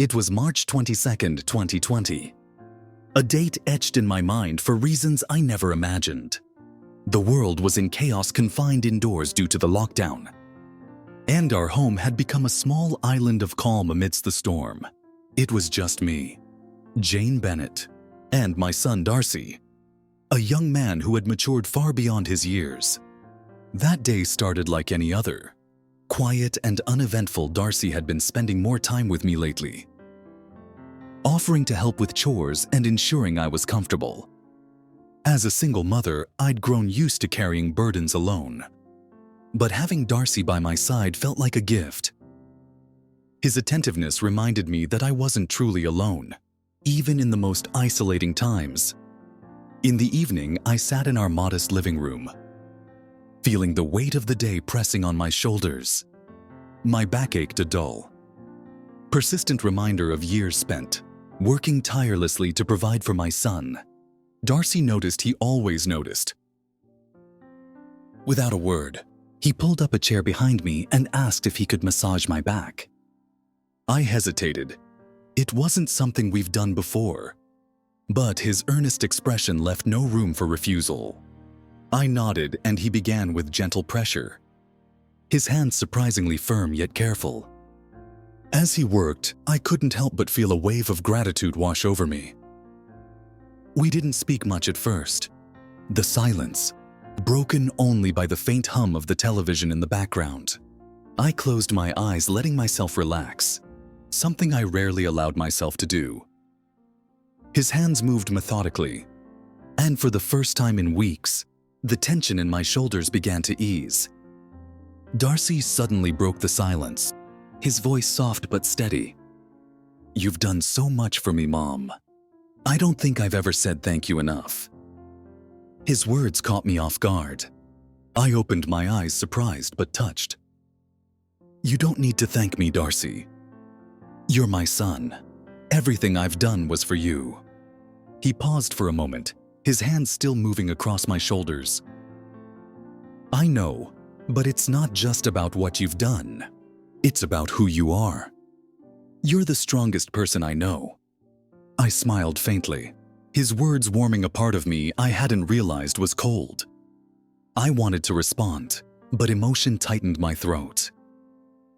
It was March 22nd, 2020. A date etched in my mind for reasons I never imagined. The world was in chaos, confined indoors due to the lockdown. And our home had become a small island of calm amidst the storm. It was just me, Jane Bennett, and my son Darcy, a young man who had matured far beyond his years. That day started like any other. Quiet and uneventful. Darcy had been spending more time with me lately, offering to help with chores and ensuring I was comfortable. As a single mother, I'd grown used to carrying burdens alone. But having Darcy by my side felt like a gift. His attentiveness reminded me that I wasn't truly alone, even in the most isolating times. In the evening, I sat in our modest living room, feeling the weight of the day pressing on my shoulders. My back ached, a dull, persistent reminder of years spent working tirelessly to provide for my son. Darcy noticed. He always noticed. Without a word, he pulled up a chair behind me and asked if he could massage my back. I hesitated. It wasn't something we've done before, but his earnest expression left no room for refusal. I nodded and he began with gentle pressure, his hands surprisingly firm yet careful. As he worked, I couldn't help but feel a wave of gratitude wash over me. We didn't speak much at first. The silence, broken only by the faint hum of the television in the background. I closed my eyes, letting myself relax, something I rarely allowed myself to do. His hands moved methodically, and for the first time in weeks, the tension in my shoulders began to ease. Darcy suddenly broke the silence, his voice soft but steady. "You've done so much for me, Mom. I don't think I've ever said thank you enough." His words caught me off guard. I opened my eyes, surprised but touched. "You don't need to thank me, Darcy. You're my son. Everything I've done was for you." He paused for a moment, his hands still moving across my shoulders. "I know, but it's not just about what you've done. It's about who you are. You're the strongest person I know." I smiled faintly, his words warming a part of me I hadn't realized was cold. I wanted to respond, but emotion tightened my throat.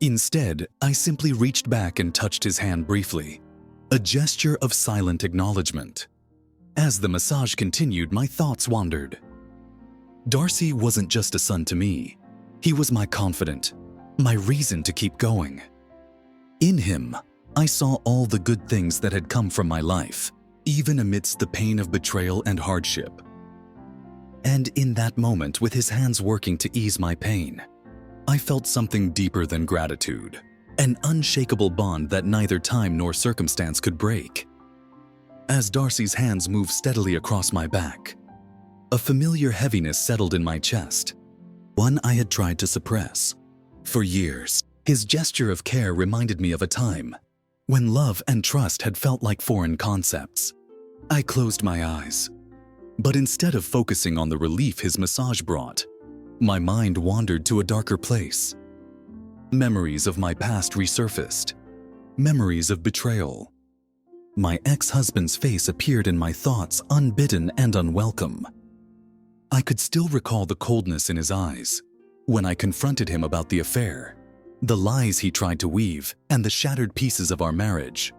Instead, I simply reached back and touched his hand briefly, a gesture of silent acknowledgement. As the massage continued, my thoughts wandered. Darcy wasn't just a son to me. He was my confidant, my reason to keep going. In him, I saw all the good things that had come from my life, even amidst the pain of betrayal and hardship. And in that moment, with his hands working to ease my pain, I felt something deeper than gratitude, an unshakable bond that neither time nor circumstance could break. As Darcy's hands moved steadily across my back, a familiar heaviness settled in my chest, one I had tried to suppress. For years, his gesture of care reminded me of a time when love and trust had felt like foreign concepts. I closed my eyes, but instead of focusing on the relief his massage brought, my mind wandered to a darker place. Memories of my past resurfaced, memories of betrayal. My ex-husband's face appeared in my thoughts, unbidden and unwelcome. I could still recall the coldness in his eyes when I confronted him about the affair, the lies he tried to weave, and the shattered pieces of our marriage.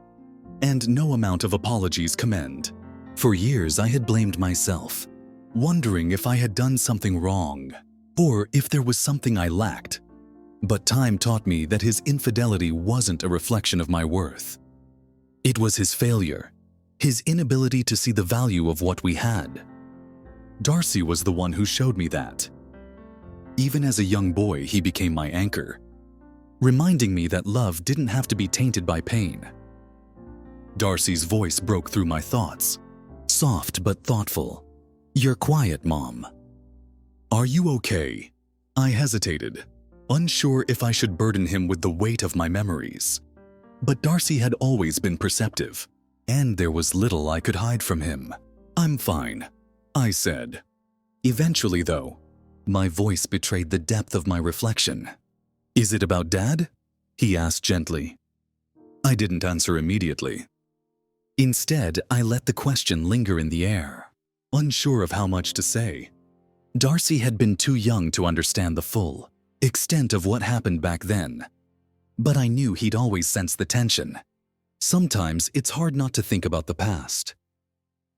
And no amount of apologies commend. For years I had blamed myself, wondering if I had done something wrong, or if there was something I lacked. But time taught me that his infidelity wasn't a reflection of my worth. It was his failure, his inability to see the value of what we had. Darcy was the one who showed me that. Even as a young boy, he became my anchor, reminding me that love didn't have to be tainted by pain. Darcy's voice broke through my thoughts, soft but thoughtful. "You're quiet, Mom. Are you okay?" I hesitated, unsure if I should burden him with the weight of my memories. But Darcy had always been perceptive, and there was little I could hide from him. "I'm fine," I said. Eventually, though, my voice betrayed the depth of my reflection. "Is it about Dad?" he asked gently. I didn't answer immediately. Instead, I let the question linger in the air, unsure of how much to say. Darcy had been too young to understand the full extent of what happened back then, but I knew he'd always sense the tension. Sometimes it's hard not to think about the past.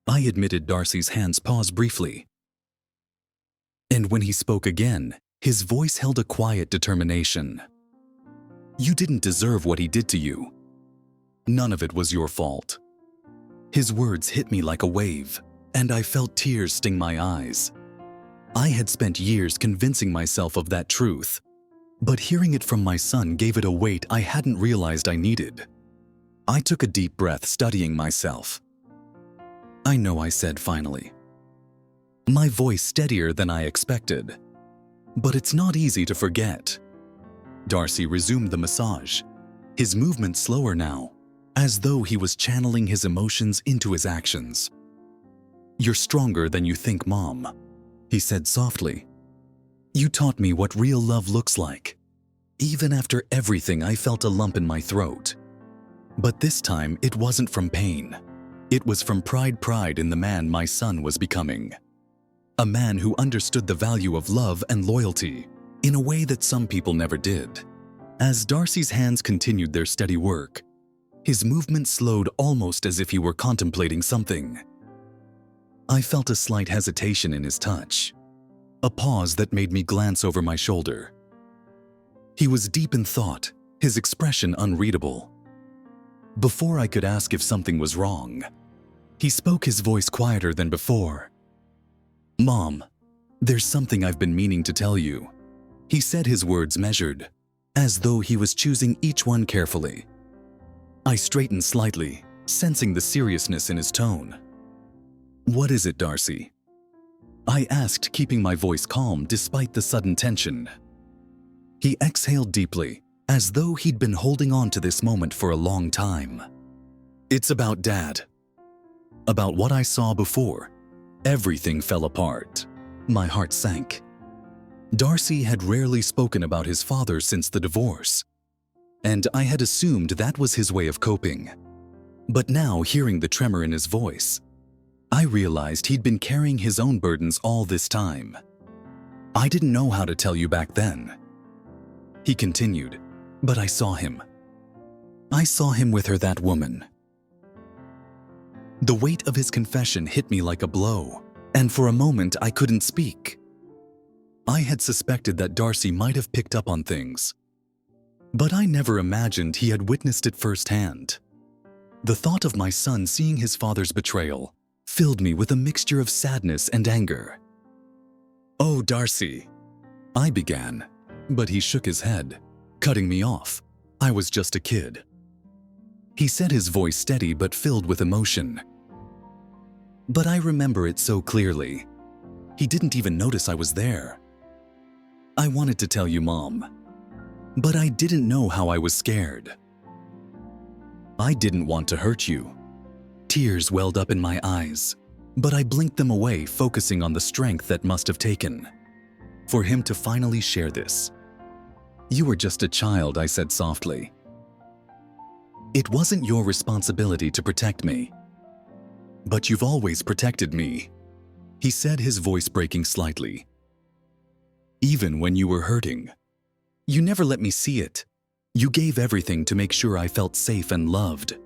I admitted Darcy's hands paused briefly, and when he spoke again, his voice held a quiet determination. You didn't deserve what he did to you. None of it was your fault. His words hit me like a wave, and I felt tears sting my eyes. I had spent years convincing myself of that truth, but hearing it from my son gave it a weight I hadn't realized I needed. I took a deep breath, studying myself. I know, I said finally, my voice steadier than I expected. But it's not easy to forget. Darcy resumed the massage, his movements slower now, as though he was channeling his emotions into his actions. You're stronger than you think, Mom, he said softly. You taught me what real love looks like. Even after everything, I felt a lump in my throat. But this time, it wasn't from pain. It was from pride in the man my son was becoming. A man who understood the value of love and loyalty in a way that some people never did. As Darcy's hands continued their steady work, his movements slowed almost as if he were contemplating something. I felt a slight hesitation in his touch, a pause that made me glance over my shoulder. He was deep in thought, his expression unreadable. Before I could ask if something was wrong, he spoke, his voice quieter than before. Mom, there's something I've been meaning to tell you. He said, his words measured, as though he was choosing each one carefully. I straightened slightly, sensing the seriousness in his tone. What is it, Darcy? I asked, keeping my voice calm despite the sudden tension. He exhaled deeply, as though he'd been holding on to this moment for a long time. It's about Dad. About what I saw before. Everything fell apart. My heart sank. Darcy had rarely spoken about his father since the divorce, and I had assumed that was his way of coping. But now, hearing the tremor in his voice, I realized he'd been carrying his own burdens all this time. I didn't know how to tell you back then. He continued, but I saw him. I saw him with her, that woman. The weight of his confession hit me like a blow, and for a moment I couldn't speak. I had suspected that Darcy might have picked up on things, but I never imagined he had witnessed it firsthand. The thought of my son seeing his father's betrayal filled me with a mixture of sadness and anger. Oh, Darcy, I began, but he shook his head, cutting me off. I was just a kid. He said, his voice steady but filled with emotion. But I remember it so clearly. He didn't even notice I was there. I wanted to tell you, Mom, but I didn't know how. I was scared. I didn't want to hurt you. Tears welled up in my eyes, but I blinked them away, focusing on the strength that must have taken for him to finally share this. You were just a child, I said softly. It wasn't your responsibility to protect me. But you've always protected me, he said, his voice breaking slightly. Even when you were hurting, you never let me see it. You gave everything to make sure I felt safe and loved.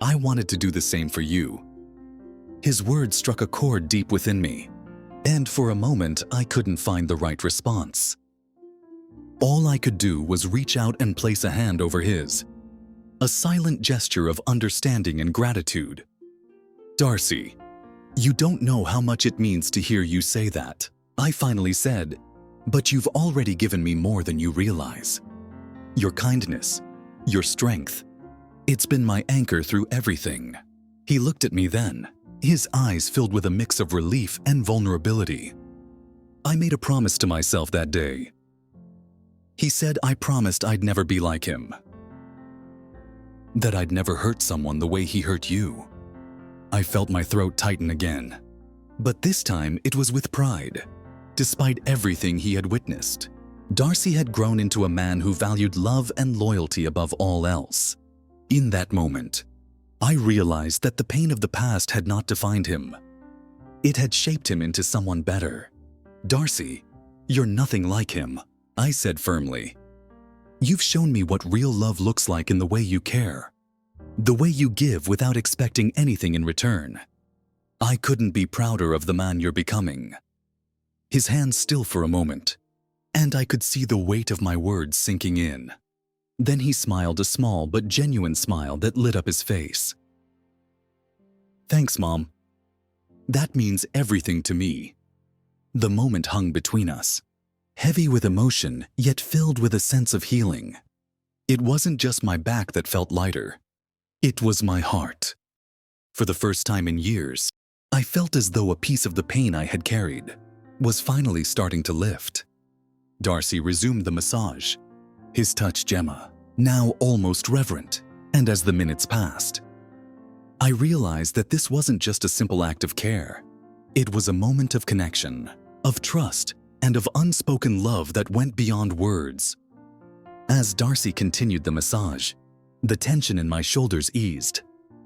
I wanted to do the same for you. His words struck a chord deep within me, and for a moment I couldn't find the right response. All I could do was reach out and place a hand over his, a silent gesture of understanding and gratitude. Darcy, you don't know how much it means to hear you say that, I finally said, but you've already given me more than you realize. Your kindness, your strength, it's been my anchor through everything. He looked at me then, his eyes filled with a mix of relief and vulnerability. I made a promise to myself that day. He said, I promised I'd never be like him. That I'd never hurt someone the way he hurt you. I felt my throat tighten again, but this time it was with pride, despite everything he had witnessed. Darcy had grown into a man who valued love and loyalty above all else. In that moment, I realized that the pain of the past had not defined him. It had shaped him into someone better. "Darcy, you're nothing like him," I said firmly. "You've shown me what real love looks like in the way you care, the way you give without expecting anything in return. I couldn't be prouder of the man you're becoming." His hands still for a moment, and I could see the weight of my words sinking in. Then he smiled, a small but genuine smile that lit up his face. "Thanks, Mom. That means everything to me." The moment hung between us, heavy with emotion, yet filled with a sense of healing. It wasn't just my back that felt lighter. It was my heart. For the first time in years, I felt as though a piece of the pain I had carried was finally starting to lift. Darcy resumed the massage, his touch Gemma, now almost reverent, and as the minutes passed, I realized that this wasn't just a simple act of care. It was a moment of connection, of trust, and of unspoken love that went beyond words. As Darcy continued the massage, the tension in my shoulders eased,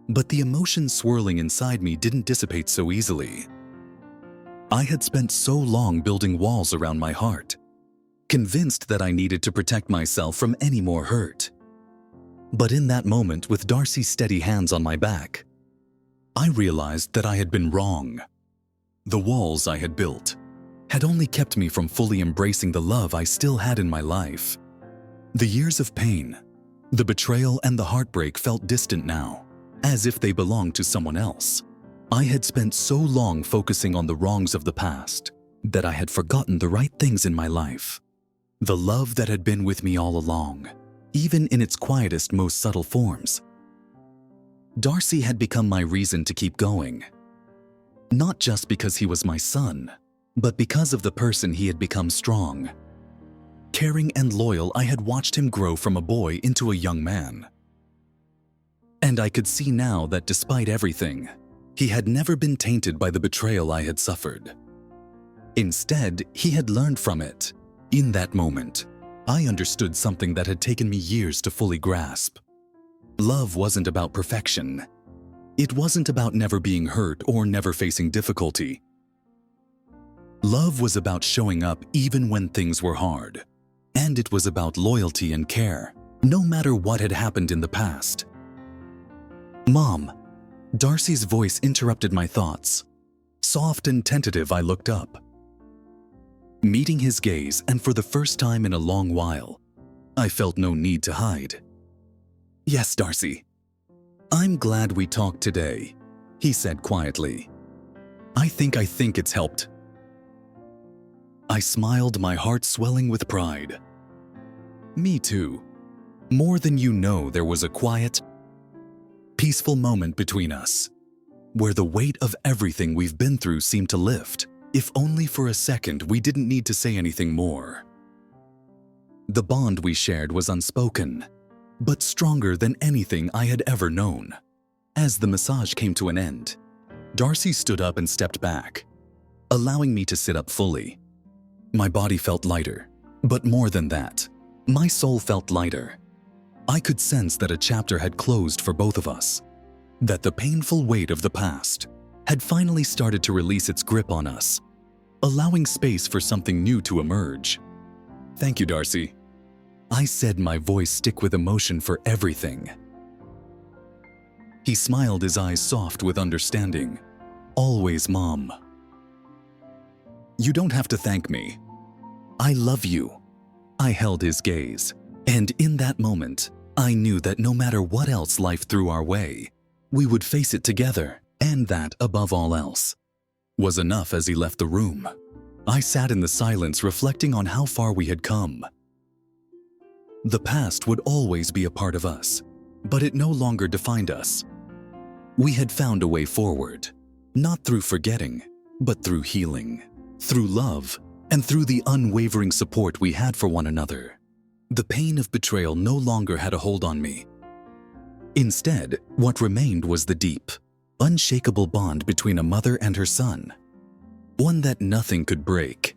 but the emotion swirling inside me didn't dissipate so easily. I had spent so long building walls around my heart, convinced that I needed to protect myself from any more hurt. But in that moment, with Darcy's steady hands on my back, I realized that I had been wrong. The walls I had built had only kept me from fully embracing the love I still had in my life. The years of pain, the betrayal, and the heartbreak felt distant now, as if they belonged to someone else. I had spent so long focusing on the wrongs of the past that I had forgotten the right things in my life. The love that had been with me all along, even in its quietest, most subtle forms. Darcy had become my reason to keep going. Not just because he was my son, but because of the person he had become. Strong, caring, and loyal. I had watched him grow from a boy into a young man. And I could see now that despite everything, he had never been tainted by the betrayal I had suffered. Instead, he had learned from it. In that moment, I understood something that had taken me years to fully grasp. Love wasn't about perfection. It wasn't about never being hurt or never facing difficulty. Love was about showing up even when things were hard. And it was about loyalty and care, no matter what had happened in the past. "Mom," Darcy's voice interrupted my thoughts. Soft and tentative, I looked up. Meeting his gaze, and for the first time in a long while, I felt no need to hide. "Yes, Darcy. I'm glad we talked today," he said quietly. I think it's helped." I smiled, my heart swelling with pride. "Me too. More than you know." There was a quiet, peaceful moment between us, where the weight of everything we've been through seemed to lift. If only for a second, we didn't need to say anything more. The bond we shared was unspoken, but stronger than anything I had ever known. As the massage came to an end, Darcy stood up and stepped back, allowing me to sit up fully. My body felt lighter, but more than that, my soul felt lighter. I could sense that a chapter had closed for both of us, that the painful weight of the past had finally started to release its grip on us, allowing space for something new to emerge. "Thank you, Darcy," I said, my voice thick with emotion for everything. He smiled, his eyes soft with understanding. "Always, Mom." "You don't have to thank me. I love you." I held his gaze, and in that moment, I knew that no matter what else life threw our way, we would face it together. And that, above all else, was enough. As he left the room, I sat in the silence, reflecting on how far we had come. The past would always be a part of us, but it no longer defined us. We had found a way forward, not through forgetting, but through healing, through love, and through the unwavering support we had for one another. The pain of betrayal no longer had a hold on me. Instead, what remained was the deep, unshakable bond between a mother and her son, one that nothing could break.